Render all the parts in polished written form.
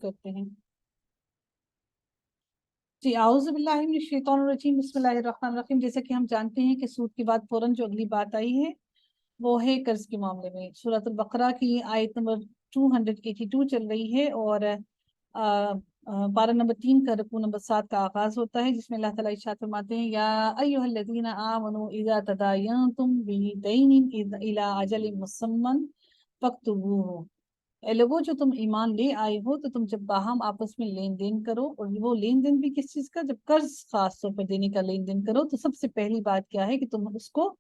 करते हैं। जी, आऊज़ु बिल्लाहि मिनश शैतानिर रजीम, बिस्मिल्लाहिर रहमानिर रहीम। जैसा कि हम जानते हैं कि सूद के बाद फौरन जो अगली बात आई है वो है कर्ज के मामले में। सूरत बकरा की आयत नंबर 282 चल रही है और पारा नंबर 3 का रुकू नंबर 7 का आगाज होता है, जिसमें अल्लाह ताला इरशाद फरमाते हैं, या अय्युहल्लज़ीना आमनू इज़ा तदायनतुम बिदैनिन इला अजलिन मुसम्मन फक्तुबूहु। ए लोगों, जो तुम ईमान ले आए हो तो तुम जब बाहम आपस में लेन देन करो, और वो लेन देन भी किस चीज का, जब कर्ज खास तौर पर देने का लेन देन करो, तो सबसे पहली बात क्या है कि तुम उसको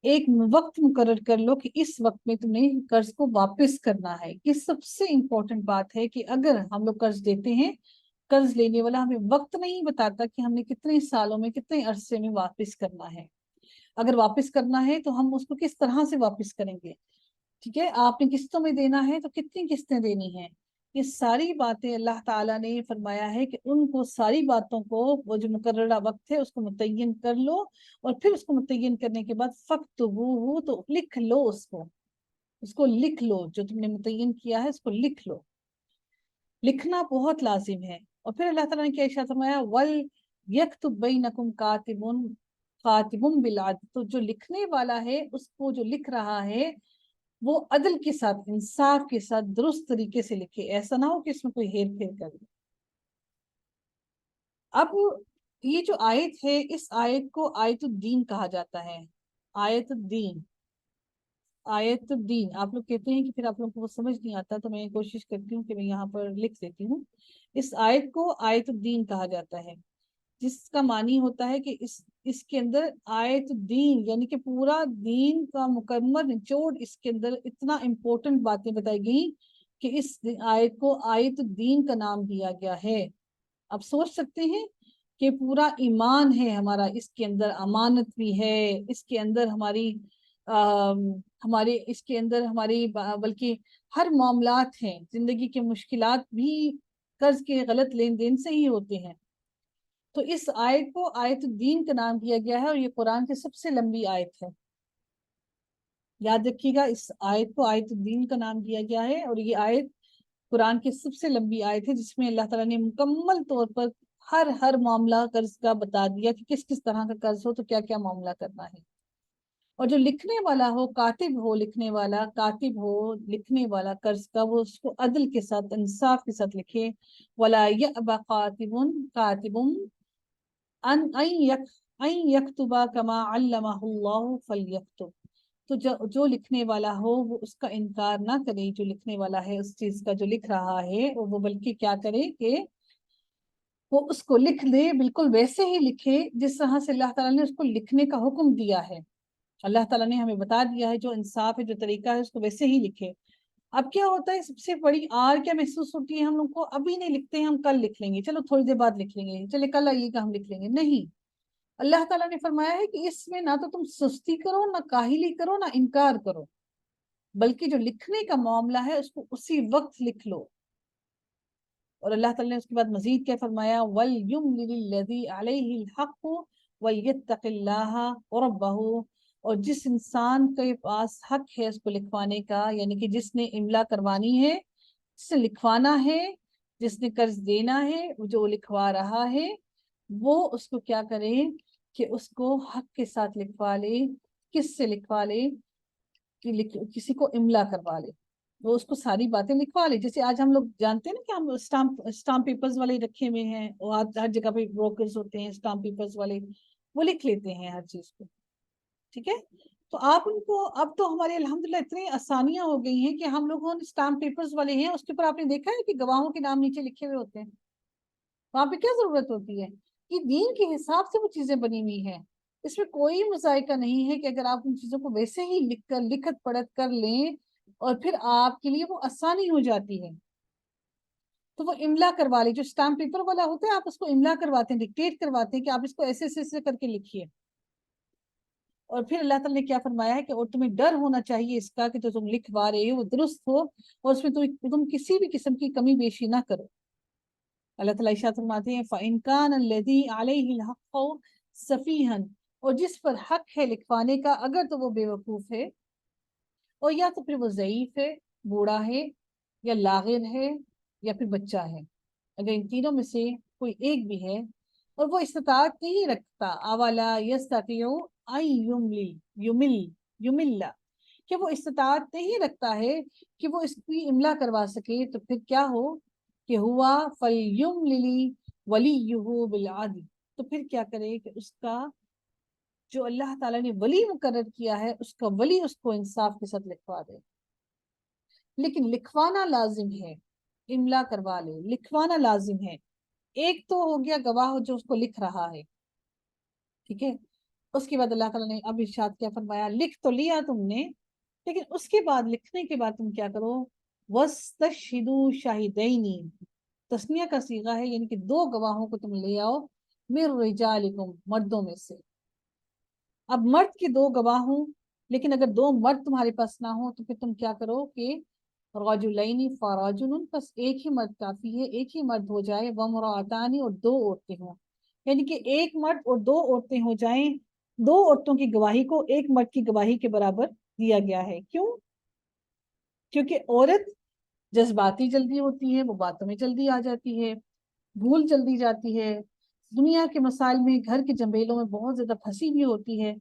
एक वक्त मुकर्रर कर लो कि इस वक्त में तुम्हें कर्ज को वापस करना है। ये सबसे इम्पोर्टेंट बात है कि अगर हम लोग कर्ज देते हैं, कर्ज लेने वाला हमें वक्त नहीं बताता कि हमने कितने सालों में, कितने अरसे में वापस करना है। अगर वापस करना है तो हम उसको किस तरह से वापस करेंगे, ठीक है, आपने किस्तों में देना है तो कितनी किस्तें देनी है, ये सारी बातें अल्लाह ताला ने फरमाया है कि उनको, सारी बातों को, वो जो मुकर्ररा वक्त है उसको मुतय्यन कर लो, और फिर उसको मुतय्यन करने के बाद फक्तुबूहु, तो लिख लो उसको लिख लो, जो तुमने मुतय्यन किया है उसको लिख लो। लिखना बहुत लाजिम है। और फिर अल्लाह ताला ने क्या इरशाद फरमाया, वल यक्तुब बैनकुम कातिबुन बिल अदल, तो जो लिखने वाला है उसको, जो लिख रहा है वो अदल के साथ, इंसाफ के साथ, दुरुस्त तरीके से लिखे, ऐसा ना हो कि इसमें कोई हेर फेर कर ले। अब ये जो आयत है, इस आयत को आयतुद्दीन कहा जाता है। आयतुद्दीन, आयतुद्दीन, आप लोग कहते हैं कि फिर आप लोगों को वो समझ नहीं आता, तो मैं कोशिश करती हूँ कि मैं यहाँ पर लिख देती हूँ। इस आयत को आयतुद्दीन कहा जाता है, जिसका मानी होता है कि इसके अंदर आयतुद्दीन यानी कि पूरा दीन का मुकम्मल निचोड़, इसके अंदर इतना इम्पोर्टेंट बातें बताई गई कि इस आयत को आयतुद्दीन का नाम दिया गया है। आप सोच सकते हैं कि पूरा ईमान है हमारा, इसके अंदर अमानत भी है, इसके अंदर हमारे इसके अंदर हमारी बल्कि हर मामलात हैं, जिंदगी के मुश्किलात भी कर्ज के गलत लेन देन से ही होते हैं। तो इस आयत को आयतुद्दीन का नाम दिया गया है, और ये कुरान की सबसे लंबी आयत है। याद रखिएगा, इस आयत को आयतुद्दीन का नाम दिया गया है, और ये आयत कुरान की सबसे लंबी आयत है, जिसमें अल्लाह ताला ने मुकम्मल तौर पर हर हर मामला कर्ज का बता दिया कि किस किस तरह का कर्ज हो तो क्या क्या मामला करना है। और जो लिखने वाला हो, कातिब हो, लिखने वाला कातिब हो, लिखने वाला कर्ज का, वो उसको अदल के साथ, इंसाफ के साथ लिखे। वला यअबा कातिबुन अन यक्तुबा कमा अल्लमहुल्लाहु फलयक्तुब, तो जो लिखने वाला हो वो उसका इनकार ना करे, जो लिखने वाला है उस चीज का जो लिख रहा है, और वो बल्कि क्या करे कि वो उसको लिख दे, बिल्कुल वैसे ही लिखे जिस तरह से अल्लाह ताला ने उसको लिखने का हुक्म दिया है। अल्लाह ताला ने हमें बता दिया है जो इंसाफ है, जो तरीका है, उसको वैसे ही लिखे। अब क्या होता है, सबसे बड़ी आर क्या महसूस होती है हम लोग को, अभी नहीं लिखते हैं, हम कल लिख लेंगे, चलो थोड़ी देर बाद लिख लेंगे, चले कल आइएगा हम लिख लेंगे। नहीं, अल्लाह ताला ने फरमाया है कि इसमें ना तो तुम सुस्ती करो, ना काहिली करो, ना इनकार करो, बल्कि जो लिखने का मामला है उसको उसी वक्त लिख लो। और अल्लाह ताला ने उसके बाद मजीद क्या फरमाया, वल युमलिल्लज़ी अलैहिल हक़्क़ु वयत्तक़िल्लाहा रब्बहु, और जिस इंसान के पास हक है उसको लिखवाने का, यानी कि जिसने इमला करवानी है, जिसने लिखवाना है, जिसने कर्ज देना है, जो लिखवा रहा है, वो उसको क्या करे कि उसको हक के साथ लिखवा ले। किससे लिखवा ले कि किसी को इमला करवा ले, वो उसको सारी बातें लिखवा ले। जैसे आज हम लोग जानते हैं ना कि हम स्टाम्प पेपर्स वाले रखे हुए हैं, और हर जगह पे ब्रोकर्स होते हैं स्टाम्प पेपर्स वाले, वो लिख लेते हैं हर चीज को, ठीक है। तो आप उनको, अब तो हमारे अल्हम्दुलिल्लाह इतनी आसानियां हो गई हैं कि हम लोगों ने स्टाम्प पेपर्स वाले हैं, उसके ऊपर आपने देखा है कि गवाहों के नाम नीचे लिखे हुए होते हैं। वहां पे क्या जरूरत होती है कि दीन के हिसाब से वो चीजें बनी हुई हैं, इसमें कोई मुजायका नहीं है कि अगर आप उन चीजों को वैसे ही लिखत पढ़त कर लें, और फिर आपके लिए वो आसानी हो जाती है। तो वो इमला करवा ले, जो स्टाम्प पेपर वाला होता है, आप उसको इमला करवाते हैं, डिक्टेट करवाते हैं कि आप इसको ऐसे ऐसे ऐसे करके लिखिए। और फिर अल्लाह ताला ने क्या फरमाया है कि और तुम्हें डर होना चाहिए इसका कि जो तुम लिखवा रहे हो वो दुरुस्त हो, और उसमें तुम किसी भी किस्म की कमी बेशी ना करो। अल्लाह ताला इरशाद फरमाते हैं, फ़इन कान अल्लज़ी अलैहिल हक़्क़ु सफ़ीहन, और जिस पर हक है लिखवाने का, अगर तो वो बेवकूफ है, और या तो फिर वो ज़ईफ है, बूढ़ा है, या लागिर है, یا پھر بچہ ہے، اگر ان تینوں میں سے کوئی ایک بھی ہے اور وہ استطاعت نہیں رکھتا، اولا یستطیع ان یمل کہ وہ استطاعت نہیں رکھتا ہے کہ وہ اس کی املا کروا سکے، تو پھر کیا ہو کہ ہوا فلیملل ولیہ بالعدل، تو پھر کیا کرے کہ اس کا جو اللہ تعالیٰ نے ولی مقرر کیا ہے اس کا ولی اس کو انصاف کے ساتھ لکھوا دے۔ لیکن لکھوانا لازم ہے، املا کروا لے، لکھوانا لازم ہے۔ ایک تو ہو گیا گواہ جو اس کو لکھ رہا ہے، ٹھیک ہے، اس کے بعد اللہ تعالیٰ نے اب ارشاد کیا فرمایا، لکھ تو لیا تم نے، لیکن اس کے بعد لکھنے کے بعد تم کیا کرو، وَاسْتَشْهِدُوا شَاهِدَيْنِ، تثنیہ کا صیغہ ہے، یعنی کہ دو گواہوں کو تم لے آؤ، مِن رِجَالِكُم، مردوں میں سے۔ اب مرد کے دو گواہ ہوں، لیکن اگر دو مرد تمہارے پاس نہ ہو تو پھر تم کیا کرو کہ رجلین فرجل، بس ایک ہی مرد کافی ہے، ایک ہی مرد ہو جائے، وامرأتان، اور دو عورتیں ہوں، یعنی کہ ایک مرد اور دو عورتیں ہو جائیں، دو عورتوں کی گواہی کو ایک مرد کی گواہی کے برابر دیا گیا ہے۔ کیوں؟ کیونکہ عورت جذباتی جلدی ہوتی ہے، وہ باتوں میں جلدی آ جاتی ہے، بھول جلدی جاتی ہے، دنیا کے مسائل میں، گھر کے جنبیلوں میں بہت زیادہ پھنسی بھی ہوتی ہے،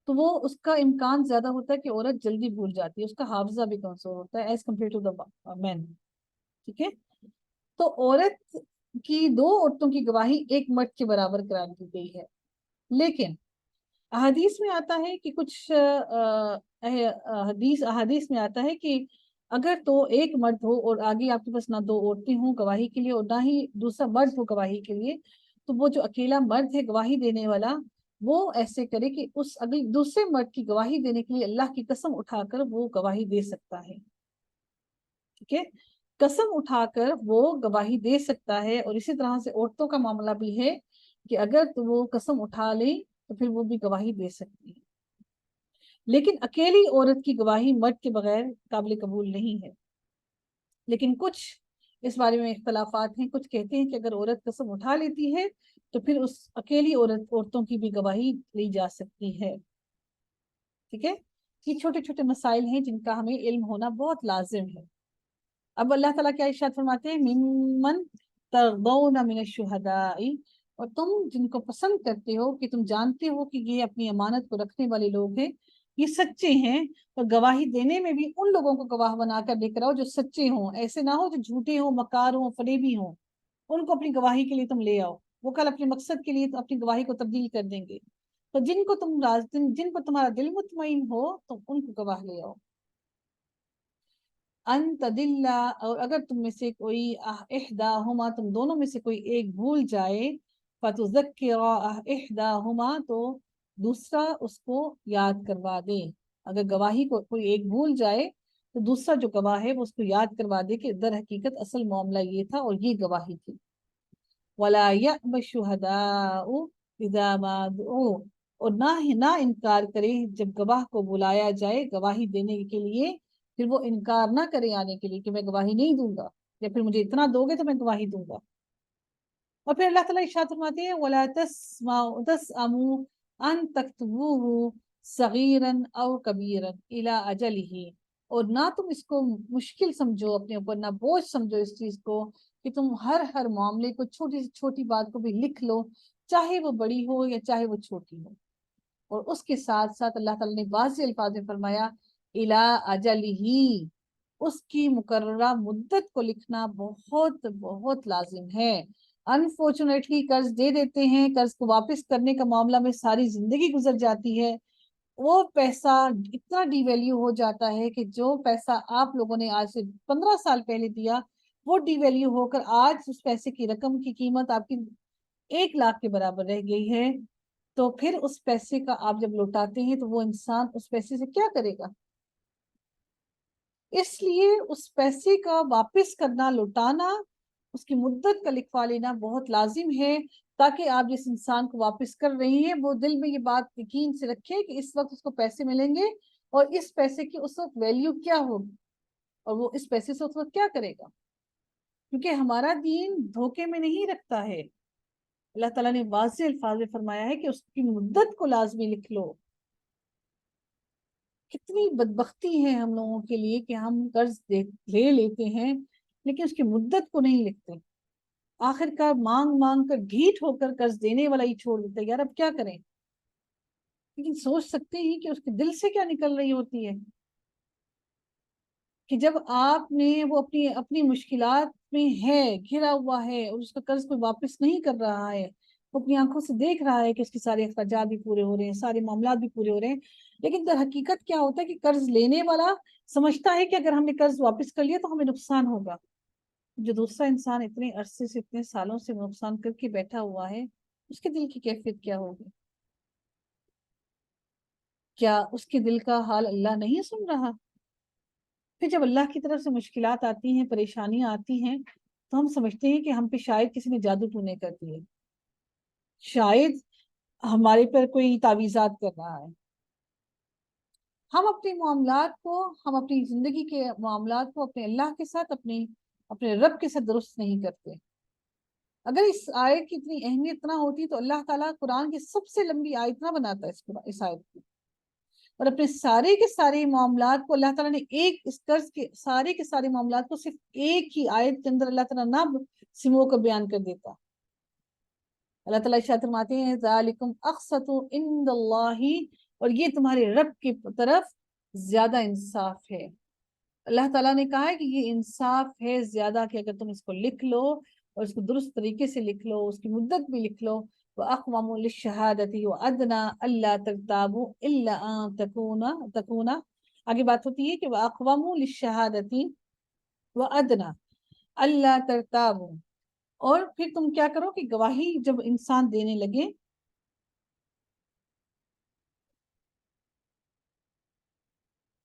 تو وہ اس کا امکان زیادہ ہوتا ہے کہ عورت جلدی بھول جاتی ہے، اس کا حافظہ بھی کمزور ہوتا ہے ایز کمپیئر ٹو دا مین، ٹھیک ہے۔ تو عورت کی دو عورتوں کی گواہی ایک مرد کے برابر قرار دی گئی ہے، لیکن احادیث میں آتا ہے کہ کچھ احادیث میں آتا ہے کہ اگر تو ایک مرد ہو اور آگے آپ کے پاس نہ دو عورتیں ہوں گواہی کے لیے اور نہ ہی دوسرا مرد ہو گواہی کے لیے، تو وہ جو اکیلا مرد ہے گواہی دینے والا، وہ ایسے کرے کہ اس اگلے دوسرے مرد کی گواہی دینے کے لیے اللہ کی قسم اٹھا کر وہ گواہی دے سکتا ہے، ٹھیک ہے، قسم اٹھا کر وہ گواہی دے سکتا ہے۔ اور اسی طرح سے عورتوں کا معاملہ بھی ہے کہ اگر تو وہ قسم اٹھا لیں تو پھر وہ بھی گواہی دے سکتی ہے، لیکن اکیلی عورت کی گواہی مرد کے بغیر قابل قبول نہیں ہے۔ لیکن کچھ اس بارے میں اختلافات ہیں، کچھ کہتے ہیں کہ اگر عورت قسم اٹھا لیتی ہے تو پھر اس اکیلی عورتوں کی بھی گواہی لی جا سکتی ہے، ٹھیک ہے۔ یہ چھوٹے چھوٹے مسائل ہیں جن کا ہمیں علم ہونا بہت لازم ہے۔ اب اللہ تعالیٰ کیا ارشاد فرماتے ہیں، ممن ترضون من الشہداء، اور تم جن کو پسند کرتے ہو کہ تم جانتے ہو کہ یہ اپنی امانت کو رکھنے والے لوگ ہیں، یہ سچے ہیں، اور گواہی دینے میں بھی ان لوگوں کو گواہ بنا کر لے کر آؤ جو سچے ہوں، ایسے نہ ہو جو جھوٹے ہوں، مکار ہوں، فریبی ہوں، ان کو اپنی گواہی کے لیے تم لے آؤ، وہ کل اپنے مقصد کے لیے اپنی گواہی کو تبدیل کر دیں گے، تو جن کو تمہارا دل مطمئن ہو تم ان کو گواہ لے آؤ۔ ان تدل، اور اگر تم میں سے کوئی احداہما، تم دونوں میں سے کوئی ایک بھول جائے، فتذکر احداہما، تو دوسرا اس کو یاد کروا دے، اگر گواہی کو کوئی ایک بھول جائے تو دوسرا جو گواہ ہے وہ اس کو یاد کروا دے کہ در حقیقت اصل معاملہ یہ تھا اور یہ گواہی تھی۔ وَلَا يَأْبَ الشُّهَدَاءُ إِذَا مَا دُعُوا، اور نہ انکار کرے جب گواہ کو بلایا جائے گواہی دینے کے لیے، پھر وہ انکار نہ کرے آنے کے لیے کہ میں گواہی نہیں دوں گا، یا پھر مجھے اتنا دو گے تو میں گواہی دوں گا۔ اور پھر اللہ تعالیٰ ارشاد فرماتے ہیں وَلَا تَسْأَمُوا أَن تَكْتُبُوهُ صَغِيرًا أَوْ كَبِيرًا إِلَىٰ أَجَلِهِ، اور نہ تم اس کو مشکل سمجھو اپنے اوپر، نہ بوجھ سمجھو اس چیز کو کہ تم ہر معاملے کو، چھوٹی سے چھوٹی بات کو بھی لکھ لو، چاہے وہ بڑی ہو یا چاہے وہ چھوٹی ہو۔ اور اس کے ساتھ ساتھ اللہ تعالیٰ نے واضح الفاظ میں فرمایا إِلَىٰ أَجَلِهِ، اس کی مقررہ مدت کو لکھنا بہت بہت لازم ہے۔ انفارچونیٹلی قرض دے دیتے ہیں، قرض کو واپس کرنے کا معاملہ میں ساری زندگی گزر جاتی ہے، وہ پیسہ اتنا ڈی ویلیو ہو جاتا ہے کہ جو پیسہ آپ لوگوں نے آج سے 15 سال پہلے دیا وہ ڈی ویلیو ہو کر آج اس پیسے کی رقم کی قیمت آپ کی 1 لاکھ کے برابر رہ گئی ہے، تو پھر اس پیسے کا آپ جب لوٹاتے ہیں تو وہ انسان اس پیسے سے کیا کرے گا؟ اس لیے اس پیسے کا واپس کرنا، لوٹانا، اس کی مدت کا لکھوا لینا بہت لازم ہے، تاکہ آپ جس انسان کو واپس کر رہی ہیں وہ دل میں یہ بات یقین سے رکھے کہ اس وقت اس کو پیسے ملیں گے اور اس پیسے کی اس وقت ویلیو کیا ہوگی، اور وہ اس پیسے سے اس وقت کیا کرے گا، کیونکہ ہمارا دین دھوکے میں نہیں رکھتا ہے۔ اللہ تعالیٰ نے واضح الفاظ میں فرمایا ہے کہ اس کی مدت کو لازمی لکھ لو۔ کتنی بدبختی ہے ہم لوگوں کے لیے کہ ہم قرض لے لیتے ہیں لیکن اس کی مدت کو نہیں لکھتے. آخر کار مانگ مانگ کر ڈھیٹ ہو کر قرض دینے والا ہی چھوڑ دیتا ہے، یار اب کیا کریں. لیکن سوچ سکتے ہیں کہ اس کے دل سے کیا نکل رہی ہوتی ہے کہ جب آپ نے وہ اپنی مشکلات میں ہے، گھرا ہوا ہے، اور اس کا قرض کوئی واپس نہیں کر رہا ہے، وہ اپنی آنکھوں سے دیکھ رہا ہے کہ اس کے سارے اخراجات بھی پورے ہو رہے ہیں، سارے معاملات بھی پورے ہو رہے ہیں، لیکن در حقیقت کیا ہوتا ہے کہ قرض لینے والا سمجھتا ہے کہ اگر ہم نے قرض واپس کر لیا تو ہمیں نقصان ہوگا. جو دوسرا انسان اتنے عرصے سے، اتنے سالوں سے نقصان کر کے بیٹھا ہوا ہے، اس کے دل کی کیفیت کیا ہوگی؟ کیا اس کے دل کا حال اللہ نہیں سن رہا؟ پھر جب اللہ کی طرف سے مشکلات آتی ہیں، پریشانیاں آتی ہیں، تو ہم سمجھتے ہیں کہ ہم پہ شاید کسی نے جادو ٹونے کر دیے، شاید ہمارے پر کوئی تعویذات کر رہا ہے. ہم اپنے معاملات کو، ہم اپنی زندگی کے معاملات کو اپنے اللہ کے ساتھ، اپنے رب کے ساتھ درست نہیں کرتے. اگر اس آیت کی اتنی اہمیت نہ ہوتی تو اللہ تعالیٰ قرآن کی سب سے لمبی آیت نہ بناتا اس آیت کی، اور اپنے سارے کے سارے معاملات کو اللہ تعالیٰ نے ایک اس قرض کے سارے کے سارے معاملات کو صرف ایک ہی آیت کے اندر اللہ تعالیٰ نہ سمو کر بیان کر دیتا. اللہ تعالیٰ ارشاد فرماتے ہیں ذالکم اقسط عند اللہ، اور یہ تمہارے رب کی طرف زیادہ انصاف ہے. اللہ تعالیٰ نے کہا ہے کہ یہ انصاف ہے زیادہ، کہ اگر تم اس کو لکھ لو اور اس کو درست طریقے سے لکھ لو، اس کی مدت بھی لکھ لو. وَأَقْوَمُ لِلشَّهَادَةِ وَأَدْنَى أَلَّا تَرْتَابُوا إِلَّا أَن تَكُونَ. آگے بات ہوتی ہے کہ وَأَقْوَمُ لِلشَّهَادَةِ وَأَدْنَى أَلَّا تَرْتَابُوا، اور پھر تم کیا کرو کہ گواہی جب انسان دینے لگے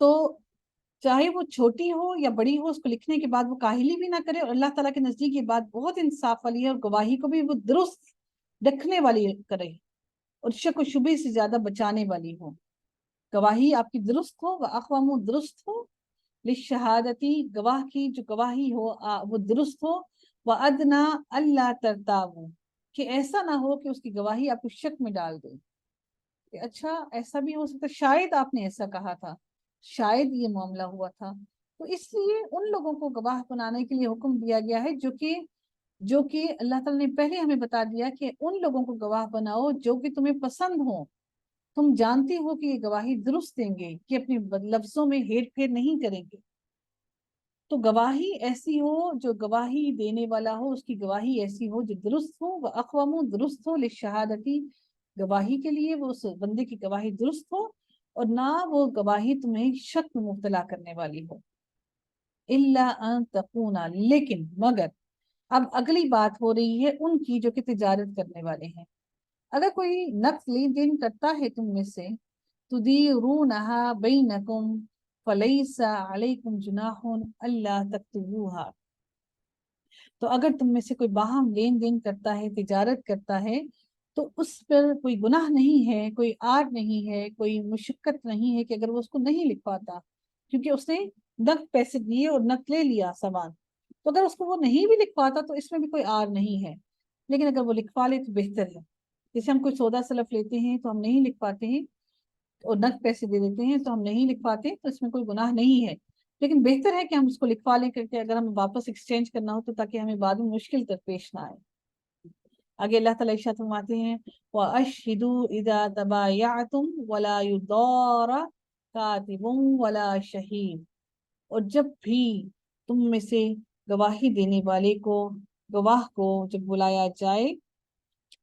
تو چاہے وہ چھوٹی ہو یا بڑی ہو، اس کو لکھنے کے بعد وہ کاہلی بھی نہ کرے، اور اللہ تعالیٰ کے نزدیک یہ بات بہت انصاف والی ہے، اور گواہی کو بھی وہ درست رکھنے والی کرے، اور شک و شبے سے زیادہ بچانے والی ہو. گواہی آپ کی درست ہو، وَأَقْوَمُ درست ہو، لِلشَّهَادَةِ گواہ کی جو گواہی ہو وہ درست ہو، وَأَدْنَى أَلَّا تَرْتَابُوا کہ ایسا نہ ہو کہ اس کی گواہی آپ کو شک میں ڈال دے کہ اچھا ایسا بھی ہو سکتا، شاید آپ نے ایسا کہا تھا، شاید یہ معاملہ ہوا تھا. تو اس لیے ان لوگوں کو گواہ بنانے کے لیے حکم دیا گیا ہے جو کہ اللہ تعالیٰ نے پہلے ہمیں بتا دیا کہ ان لوگوں کو گواہ بناؤ جو کہ تمہیں پسند ہو، تم جانتی ہو کہ یہ گواہی درست دیں گے، کہ اپنے لفظوں میں ہیر پھیر نہیں کریں گے. تو گواہی ایسی ہو، جو گواہی دینے والا ہو اس کی گواہی ایسی ہو جو درست ہو، وَأَقْوَمُ درست ہو، لِلشَّهَادَةِ گواہی کے لیے وہ اس بندے کی گواہی درست ہو، اور نہ وہ گواہی تمہیں شک میں مبتلا کرنے والی ہو. إِلَّا أَن تَكُونَ لیکن مگر، اب اگلی بات ہو رہی ہے ان کی جو کہ تجارت کرنے والے ہیں. اگر کوئی نقد لین دین کرتا ہے تم میں سے، تُدِيرُونَهَا بَيْنَكُمْ فَلَيْسَ عَلَيْكُمْ جُنَاحٌ أَلَّا تَكْتُبُوهَا. تو اگر تم میں سے کوئی باہم لین دین کرتا ہے، تجارت کرتا ہے، تو اس پر کوئی گناہ نہیں ہے، کوئی آر نہیں ہے، کوئی مشقت نہیں ہے کہ اگر وہ اس کو نہیں لکھ پاتا، کیونکہ اس نے نقد پیسے دیے اور نقد لے لیا سامان، تو اگر اس کو وہ نہیں بھی لکھ پاتا تو اس میں بھی کوئی آر نہیں ہے. لیکن اگر وہ لکھوا لے تو بہتر ہے. جیسے ہم کوئی سودا سلف لیتے ہیں تو ہم نہیں لکھ پاتے ہیں اور نقد پیسے دے دیتے ہیں تو ہم نہیں لکھ پاتے، تو اس میں کوئی گناہ نہیں ہے، لیکن بہتر ہے کہ ہم اس کو لکھوا لیں کر کے اگر ہمیں واپس ایکسچینج کرنا ہو تو تاکہ ہمیں بعد میں مشکل تک پیش نہ آئے. آگے اللہ تعالیٰ ارشاد فرماتے ہیں وَأَشْهِدُوا إِذَا تَبَايَعْتُمْ وَلَا يُضَارَ كَاتِبٌ وَلَا شَهِيدٌ، اور جب بھی تم میں سے گواہی دینے والے کو، گواہ کو جب بلایا جائے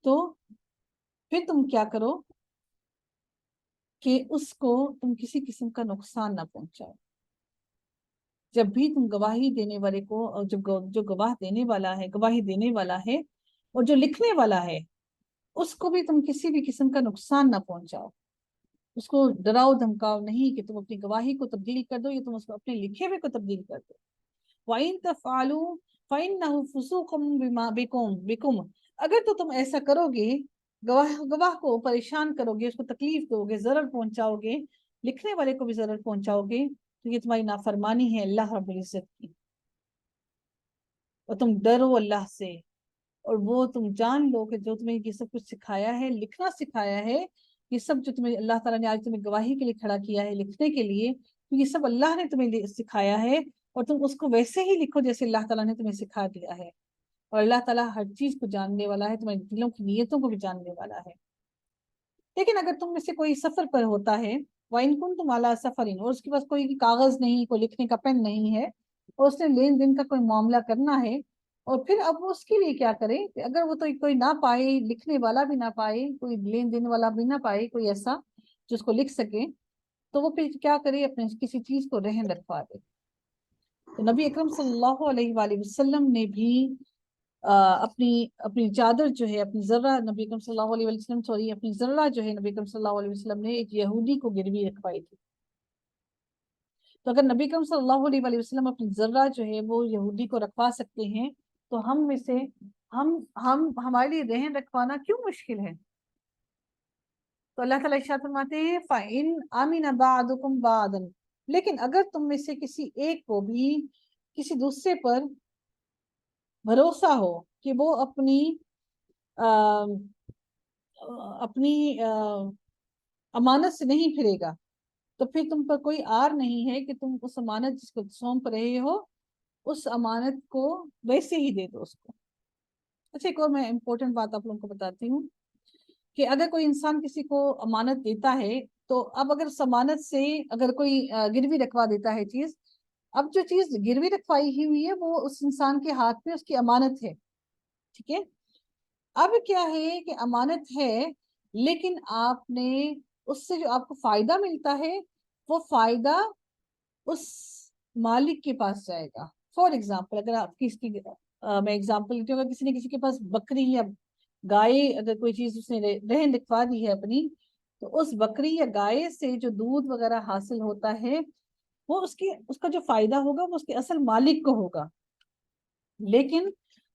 تو پھر تم کیا کرو کہ اس کو تم کسی قسم کا نقصان نہ پہنچاؤ. جب بھی تم گواہی دینے والے کو، اور جو گواہ دینے والا ہے، گواہی دینے والا ہے، اور جو لکھنے والا ہے، اس کو بھی تم کسی بھی قسم کا نقصان نہ پہنچاؤ. اس کو ڈراؤ دھمکاؤ نہیں کہ تم اپنی گواہی کو تبدیل کر دو یا تم اس کو اپنے لکھے ہوئے کو تبدیل کر دو. وَإِن تَفْعَلُوا فَإِنَّهُ فُسُوقٌ بِكُمْ، اگر تو تم ایسا کرو گے، گواہ کو پریشان کرو گے، اس کو تکلیف دو گے، ضرر پہنچاؤ گے، لکھنے والے کو بھی ضرر پہنچاؤ گے، تو یہ تمہاری نافرمانی ہے اللہ رب العزت کی. اور تم ڈرو اللہ سے، اور وہ تم جان لو کہ جو تمہیں یہ سب کچھ سکھایا ہے، لکھنا سکھایا ہے، یہ سب جو تمہیں اللہ تعالیٰ نے آج تمہیں گواہی کے لیے کھڑا کیا ہے لکھنے کے لیے، تو یہ سب اللہ نے تمہیں سکھایا ہے، और तुम उसको वैसे ही लिखो जैसे अल्लाह ताला ने तुम्हें सिखा दिया है। और अल्लाह ताला हर चीज को जानने वाला है, तुम्हारे दिलों की नीयतों को भी जानने वाला है। लेकिन अगर तुम में से कोई सफर पर होता है, वाइन कुन तुम अला सफरिन, और उसके पास कोई कागज नहीं, कोई लिखने का पेन नहीं है, और उसने लेन देन का कोई मामला करना है, और फिर अब वो उसके लिए क्या करे कि अगर वो तो कोई ना पाए, लिखने वाला भी ना पाए, कोई लेन देन वाला भी ना पाए, कोई ऐसा जिसको लिख सके, तो वो फिर क्या करे, अपने किसी चीज को रहन रखवा दे। तो नबी अकरम सल्लल्लाहु अलैहि वसल्लम ने भी अपनी अपनी चादर जो है, अपनी जर्रा, नबी अकरम सल्लल्लाहु अलैहि वसल्लम, सॉरी, अपनी जर्रा जो है नबी अकरम सल्लल्लाहु अलैहि वसल्लम ने एक यहूदी को गिरवी रखवाई थी। तो अगर नबी अकरम सल्लल्लाहु अलैहि वसल्लम अपनी जर्रा जो है वो यहूदी को रखवा सकते हैं, तो हम में से हम हमारे लिए रहन रखवाना क्यों मुश्किल है। तो अल्लाह ताला इरशाद फरमाते हैं, फ़इन आमिन बादुकुम बादन, लेकिन अगर तुम में से किसी एक को भी किसी दूसरे पर भरोसा हो कि वो आ, अपनी अमानत से नहीं फिरेगा, तो फिर तुम पर कोई आर नहीं है कि तुम उस अमानत जिसको सौंप रहे हो, उस अमानत को वैसे ही दे दो उसको। अच्छा, एक और मैं इम्पोर्टेंट बात आप लोगों को बताती हूँ कि अगर कोई इंसान किसी को अमानत देता है, तो अब अगर उस अमानत से अगर कोई गिरवी रखवा देता है चीज, अब जो चीज गिरवी रखवाई हुई है वो उस इंसान के हाथ में उसकी अमानत है, ठीक है। अब क्या है कि अमानत है, लेकिन आपने उससे जो आपको फायदा मिलता है, वो फायदा उस मालिक के पास जाएगा। फॉर एग्जाम्पल, अगर आप किसकी मैं एग्जाम्पल लेती हूँ, अगर किसी ने किसी के पास बकरी या गाय, अगर कोई चीज उसने रहन लिखवा दी है अपनी, तो उस बकरी या गाय से जो दूध वगैरह हासिल होता है, वो उसकी उसका जो फायदा होगा वो उसके असल मालिक को होगा। लेकिन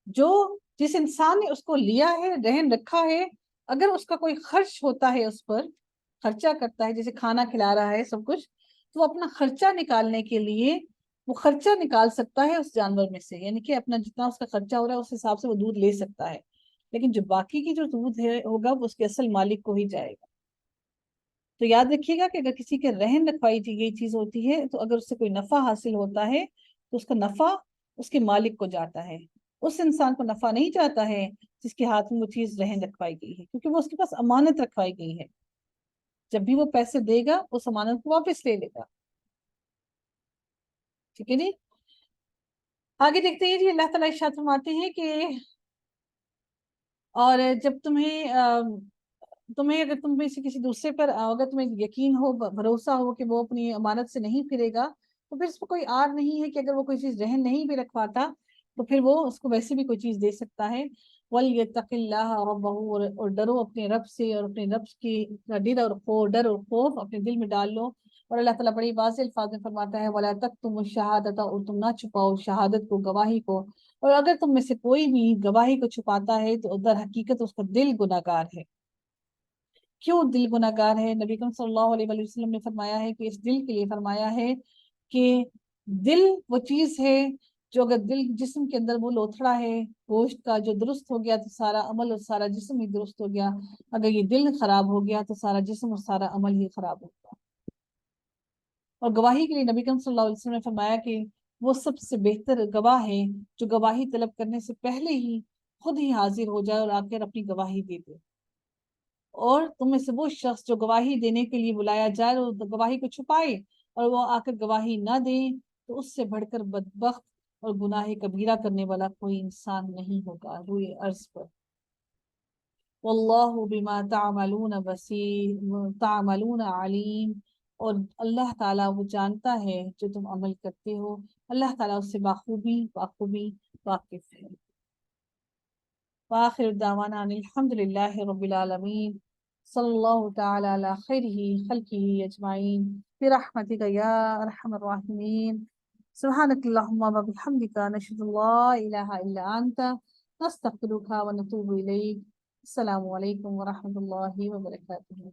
जो जिस इंसान ने उसको लिया है, रहन रखा है, अगर उसका कोई खर्च होता है, उस पर खर्चा करता है, जैसे खाना खिला रहा है सब कुछ, तो वो अपना खर्चा निकालने के लिए वो खर्चा निकाल सकता है उस जानवर में से, यानी कि अपना जितना उसका खर्चा हो रहा है उस हिसाब से वो दूध ले सकता है। लेकिन जो बाकी की जो दूध है होगा वो उसके असल मालिक को ही जाएगा। तो याद रखिएगा कि अगर किसी के रहन रखवाई गई चीज होती है, तो अगर उससे कोई नफा हासिल होता है, तो उसका नफा उसके मालिक को जाता है। उस इंसान को नफा नहीं जाता है जिसके हाथ में वो चीज रहन रखवाई गई है, क्योंकि वो उसके पास अमानत रखवाई गई है। जब भी वो पैसे देगा उस अमानत को वापस ले लेगा, ठीक है जी। आगे देखते हैं जी, अल्लाह ताला इरशाद फरमाते हैं कि और जब तुम्हें अगर तुम में से किसी दूसरे पर अगर तुम्हें यकीन हो, भरोसा हो कि वो अपनी अमानत से नहीं फिरेगा, तो फिर इसमें कोई आर नहीं है कि अगर वो कोई चीज रहन नहीं भी रखवाता, तो फिर वो उसको वैसे भी कोई चीज दे सकता है। वल यत्तकिल्लाह रब्बहू, और डरो अपने रब से, और अपने रब की डर और खौफ अपने दिल में डाल लो। और अल्लाह ताला बड़ी वाज़ेह अल्फाज में फरमाता है, वला तक्तुमु शहादता, और तुम ना छुपाओ शहादत को, गवाही को। और अगर तुम में से कोई भी गवाही को छुपाता है, तो दर हकीकत उसका दिल गुनाहगार है। क्यों दिल गुनाहगार है? नबी करीम सल्लल्लाहु अलैहि वसल्लम ने फरमाया है कि इस दिल के लिए फरमाया है कि दिल वो चीज है जो, अगर दिल जिस्म के अंदर वो लोथड़ा है गोश्त का, जो दुरुस्त हो गया तो सारा अमल और सारा जिस्म ही दुरुस्त हो गया। अगर ये दिल खराब हो गया तो सारा जिस्म और सारा अमल ही खराब हो गया। और गवाही के लिए नबी करीम सल्लल्लाहु अलैहि वसल्लम ने फरमाया कि वो सबसे बेहतर गवाह है जो गवाही तलब करने से पहले ही खुद ही हाजिर हो जाए और आकर अपनी गवाही दे दे। और तुम में से वो शख्स जो गवाही देने के लिए बुलाया जाए और गवाही को छुपाए और वो आकर गवाही ना दे, तो उससे बढ़कर बदबख्त और गुनाह कबीरा करने वाला कोई इंसान नहीं होगा रुए अर्ज पर। वल्लाहु बिमा तामलून बसीर, तामलून अलीम, और अल्लाह ताला वो जानता है जो तुम अमल करते हो। अल्लाह ताला उससे बाखूबी बाखूबी वाकिफ है। वाखिर दावाना अल्हम्दुलिल्लाहि रब्बिल आलमीन, सल्लल्लाहु तआला अला खैरिही खल्किही अजमाइन बिरहमतिका या अरहमर राहिमीन। सुब्हानकल्लाहुम्मा व बिहम्दिका, नशहदु ला इलाहा इल्ला अंता, नस्तगफिरुका व नतूबु इलैक। अस्सलामु अलैकुम व रहमतुल्लाहि व बरकातुहू।